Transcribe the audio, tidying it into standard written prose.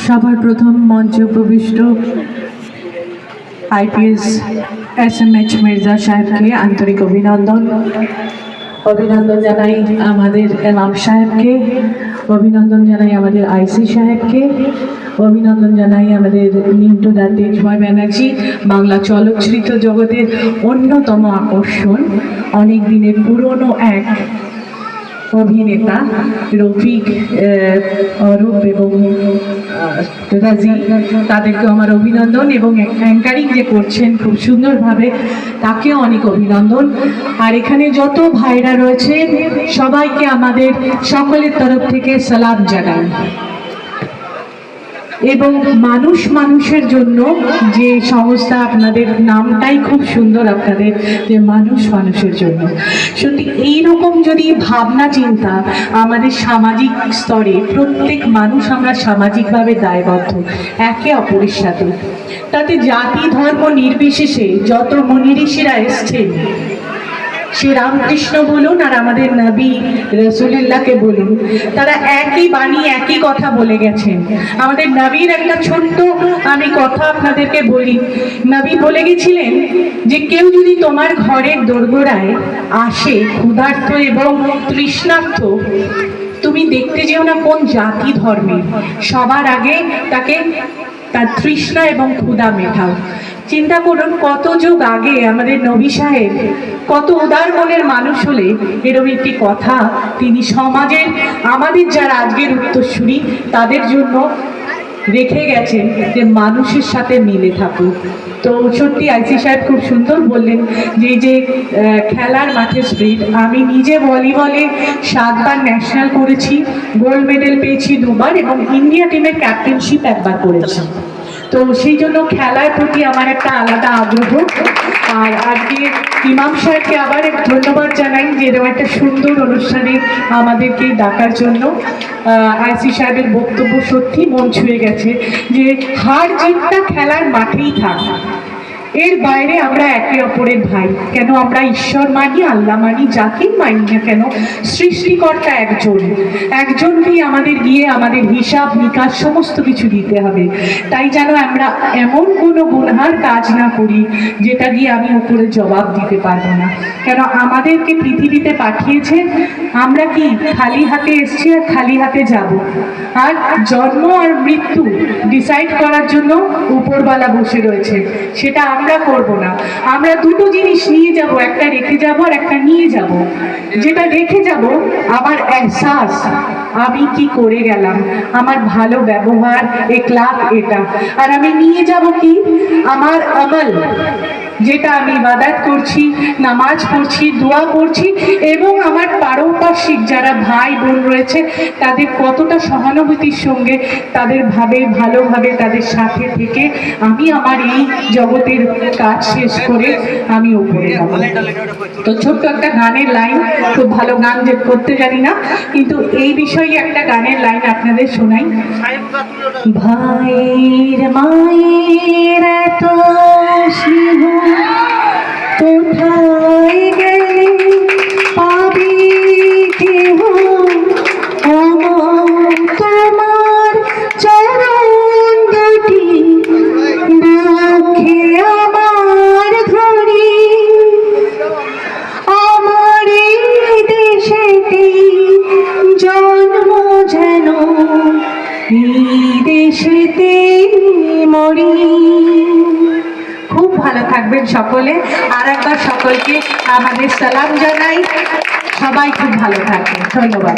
সবার প্রথম মঞ্চে উপবিষ্ট আইপিএস SMH মির্জা সাহেবকে আন্তরিক অভিনন্দন জানাই আমাদের এমাম সাহেবকে, অভিনন্দন জানাই আমাদের আইসি সাহেবকে, অভিনন্দন জানাই আমাদের মিন্টু দা তেজময় ব্যানার্জি, বাংলা চলচ্চিত্র জগতের অন্যতম আকর্ষণ, অনেক দিনের পুরনো এক অভিনেতা রফিক, অরূপ এবং রাজি, তাদেরকেও আমার অভিনন্দন এবং অ্যাঙ্কারিং যে করছেন খুব সুন্দরভাবে তাকেও অনেক অভিনন্দন। আর এখানে যত ভাইরা রয়েছে সবাইকে আমাদের সকলের তরফ থেকে সালাম জানাই। এবং মানুষের জন্য যে সংস্থা, আপনাদের নামটাই খুব সুন্দর, আপনাদের যে মানুষের জন্য, সত্যি এইরকম যদি ভাবনা চিন্তা আমাদের সামাজিক স্তরে, প্রত্যেক মানুষ আমরা সামাজিকভাবে দায়বদ্ধ একে অপরের সাথে, তাতে জাতি ধর্ম নির্বিশেষে যত মুনি ঋষিরা এসছেন, শ্রী রামকৃষ্ণ বলুন আর আমাদের নবী রসুলিল্লাহকে বলুন, তারা একই বাণী একই কথা বলে গেছেন। আমাদের নবীর একটা ছোট্ট আমি কথা আপনাদেরকে বলি। নবী বলে গেছিলেন যে কেউ যদি তোমার ঘরের দোরগোড়ায় আসে ক্ষুধার্ত এবং তৃষ্ণার্ত, তুমি দেখতে যেও না কোন জাতি ধর্মের, সবার আগে তাকে তার তৃষ্ণা এবং ক্ষুধা মেটাও। চিন্তা করুন কত যুগ আগে আমাদের নবী সাহেব কত উদার মনের মানুষ হলে এরকম একটি কথা তিনি সমাজের আমাদের যারা আজকের উত্তরসূরি তাদের জন্য রেখে গেছেন যে মানুষের সাথে মিলে থাকুক। তো সত্যি আইসি সাহেব খুব সুন্দর বললেন যে খেলার মাঠে স্পিরিট। আমি নিজে ভলিবলে 7 বার ন্যাশনাল করেছি, গোল্ড মেডেল পেয়েছি 2 বার এবং ইন্ডিয়া টিমের ক্যাপ্টেনশিপ 1 বার করেছি। তো সেই জন্য খেলার প্রতি আমার একটা আলাদা আগ্রহ। আর আজকে ইমাম সাহেবকে আবার ধন্যবাদ জানাই যে এরকম একটা সুন্দর অনুষ্ঠানে আমাদেরকে ডাকার জন্য। আইসি সাহেবের বক্তব্য সত্যি মন ছুঁয়ে গেছে যে হার জিতটা খেলার মাঠেই থাকে, এর বাইরে আমরা একে অপরের ভাই। কেন আমরা ঈশ্বর মানি, আল্লাহ মানি, যাকে মানি না কেন, সৃষ্টিকর্তা একজনকেই আমাদের গিয়ে আমাদের হিসাব নিকাশ সমস্ত কিছু দিতে হবে। তাই যেন আমরা এমন কোনো গুনহার কাজ না করি যেটা গিয়ে আমি উপরে জবাব দিতে পারবো না। কেন আমাদেরকে পৃথিবীতে পাঠিয়েছে, আমরা কি খালি হাতে এসছি আর খালি হাতে যাব? আর জন্ম আর মৃত্যু ডিসাইড করার জন্য উপরওয়ালা বসে রয়েছে, সেটা আমরা করব না। আমরা দুটো জিনিস নিয়ে যাব, একটা রেখে যাব আর একটা নিয়ে যাব। যেটা রেখে যাব আমার এহসাস, আমি কি করে গেলাম, আমার ভালো ব্যবহার, এখলাক এটা। আর আমি নিয়ে যাব কি আমার আমল, যেটা আমি ইবাদত করছি, নামাজ পড়ছি, দোয়া করছি এবং আমার পারপার্শ্বিক যারা ভাই বোন রয়েছে তাদের কতটা সহানুভূতির সঙ্গে তাদের ভালোভাবে তাদের সাথে থেকে আমি আমার এই জগতের কাজ শেষ করে আমি উপরে যাব। তো ছোট্ট একটা গানের লাইন, খুব ভালো গান যে করতে জানি না, কিন্তু এই বিষয়ে একটা গানের লাইন আপনাদের শোনাই। ভাইয়ের মায়ের এত স্নেহ কোথায় গেলে পাবি কেহ, তোমার চরণ দুটি রাখে আমার ধরি, আমার এই দেশেতে জন্ম যেন এই দেশেতে মরি। খুব ভালো থাকবেন সকলে। আর একবার সকলকে আমাদের সালাম জানাই। সবাই খুব ভালো থাকবেন। ধন্যবাদ।